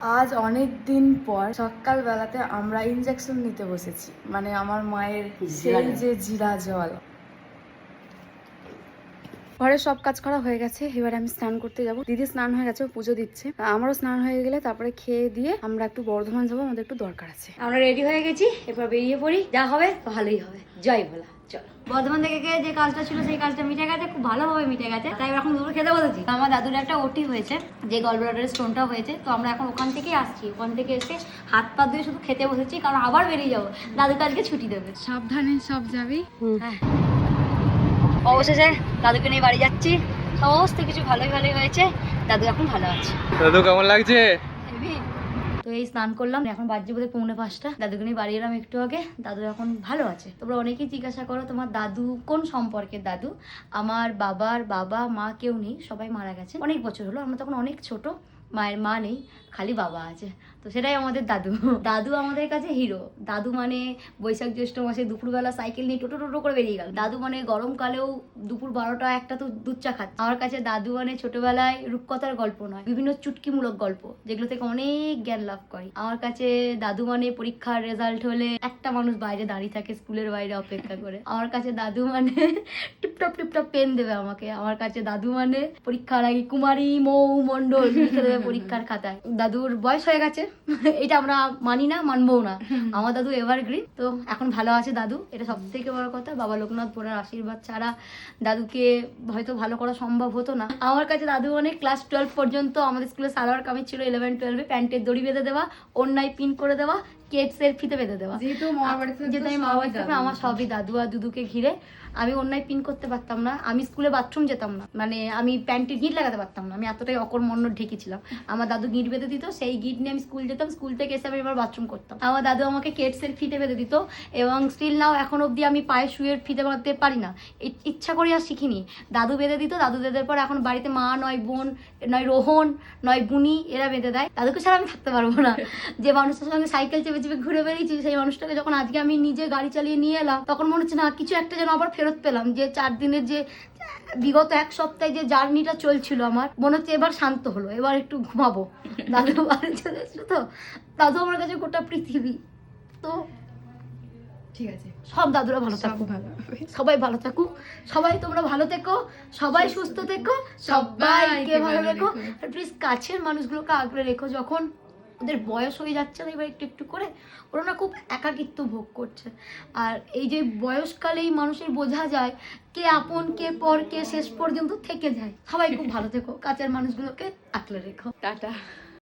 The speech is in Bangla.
আজ অনেক দিন পর সকালবেলাতে আমরা ইনজেকশন নিতে বসেছি, মানে আমার মায়ের সেই যে জিরা জল। ঘরের সব কাজ করা হয়ে গেছে, এবার আমি স্নান করতে যাব। দিদি স্নান হয়ে গেছে, পুজো দিচ্ছে। আমারও স্নান হয়ে গেলে তারপরে খেয়ে দিয়ে আমরা একটু বর্ধমান যাবো, আমাদের একটু দরকার আছে। আমরা রেডি হয়ে গেছি, এরপর বেরিয়ে পড়ি। যা হবে ভালোই হবে, জয় ভোলা। চলো, বর্ধমান থেকে যে কাজটা ছিল সেই কাজটা মিটে গেছে, খুব ভালোভাবে মিটে গেছে। তাই এখন দুপুর খেতে বলেছি। আমার দাদুর একটা ওটি হয়েছে, যে গলব্লাডারের স্টোনটা হয়েছে, তো আমরা এখন ওখান থেকেই আসছি। ওখান থেকে এসে হাত পা ধুয়ে শুধু খেতে বসেছি, কারণ আবার বেরিয়ে যাবো। দাদুকে আজকে ছুটি দেবে। সাবধানে সব যাবি। হ্যাঁ, অবশেষে দাদুকে নিয়ে বাড়ি যাচ্ছি। সমস্ত কিছু ভালোই হয়েছে। দাদু এখন ভালো আছে। দাদু কেমন লাগছে? তো এই স্নান করলাম, এখন বাজছে বোধহয় 4:45। দাদুকে নিয়ে বাড়ি এলাম একটু আগে। দাদু এখন ভালো আছে। তোমরা অনেকেই জিজ্ঞাসা করো তোমার দাদু কোন সম্পর্কের দাদু। আমার বাবার বাবা মা কেউ নেই, সবাই মারা গেছে অনেক বছর হলো। আমরা তখন অনেক ছোট, মায়ের মা নেই, খালি বাবা আছে। তো সেটাই আমাদের দাদু। দাদু আমাদের কাছে হিরো। দাদু মানে বৈশাখ জ্যৈষ্ঠ মাসে দুপুরবেলা সাইকেল নিয়ে টোটো টোটো করে বেরিয়ে গেল। দাদু মানে গরমকালেও দুপুর 12টা 1টা তো দুধ চা খাচ্ছে। আমার কাছে দাদু মানে ছোটবেলায় রূপকথার গল্প নয়, বিভিন্ন চুটকিমূলক গল্প, যেগুলো থেকে অনেক জ্ঞান লাভ করি। আমার কাছে দাদু মানে পরীক্ষার রেজাল্ট হলে একটা মানুষ বাইরে দাঁড়িয়ে থাকে স্কুলের বাইরে অপেক্ষা করে। আমার কাছে দাদু মানে টিপটপ টিপটপ পেন দেবে আমাকে। আমার কাছে দাদু মানে পরীক্ষার আগে কুমারী মৌ মণ্ডল লিখে দেবে পরীক্ষার খাতায়। দাদুর বয়স হয়ে গেছে, এটা আমরা মানি না, মানবো না। আমার দাদু এভারগ্রিন। তো এখন ভালো আছে দাদু, এটা সব থেকে বড় কথা। বাবা লোকনাথ বোরার আশীর্বাদ ছাড়া দাদুকে হয়তো ভালো করা সম্ভব হতো না। আমার কাছে দাদু মানে ক্লাস 12 পর্যন্ত আমাদের স্কুলে সালোয়ার কামিজ ছিল। 11-12 প্যান্টের দড়ি বেঁধে দেওয়া, অন্যায় পিন করে দেওয়া, কেটসের ফিতে বেঁধে দেওয়া। যেহেতু আমি মামার বাড়ি থেকে, আমার সবই দাদু আর দুদুকে ঘিরে। আমি অন্যায় পিন করতে পারতাম না, আমি স্কুলে বাথরুম যেতাম না, মানে আমি প্যান্টে গিট লাগাতে পারতাম না, আমি এতটাই অকর্মণ্য ঢেকেছিলাম। আমার দাদু গিট বেঁধে দিত, সেই গিট নিয়ে আমি স্কুল যেতাম, স্কুল থেকে এসে আমি এবার বাথরুম করতাম। আমার দাদু আমাকে কেটসের ফিতে বেঁধে দিত, এবং স্টিল নাও এখন অবধি আমি পায়ে শুয়ের ফিতে বাঁধতে পারি না, ইচ্ছা করে আর শিখিনি। দাদু বেঁধে দিত, দাদু বেঁধে পর এখন বাড়িতে মা নয় বোন নয় রোহন নয় বুনি এরা বেঁধে দেয়। দাদুকে ছাড়া আমি থাকতে পারবো না। যে মানুষটার সঙ্গে সাইকেল চেপে চেপে ঘুরে বেরিয়েছি, সেই মানুষটাকে যখন আজকে আমি নিজে গাড়ি চালিয়ে নিয়ে এলাম, তখন মনে হচ্ছে না কিছু একটা যেন আবার ফেরত পেলাম। যে 4 দিনের যে বিগত 1 সপ্তাহে যে জার্নিটা চলছিল, আমার মনে হচ্ছে এবার শান্ত হলো, এবার একটু ঘুমাবো। দাদু বাড়ি চলে এসেছিল, তো দাদু আমার কাছে গোটা পৃথিবী। তো ঠিক আছে, সব দাদুরা ভালো থাকুক, সবাই ভালো থাকুক, সবাই তোমরা ভালো থেকো, সবাই সুস্থ থেকো, সবাইকে ভালো রেখো। আর প্লিজ কাছের মানুষগুলোকে আগলে রেখো। যখন ওদের বয়স হয়ে যাচ্ছে না এবার একটু একটু করে, ওরা না খুব একাকিত্ব ভোগ করছে। আর এই যে বয়সকালেই মানুষের বোঝা যায় কে আপন কে পর, কে শেষ পর্যন্ত থেকে যায়। সবাই খুব ভালো থেকো, কাছের মানুষগুলোকে আগলে রেখো। টাটা।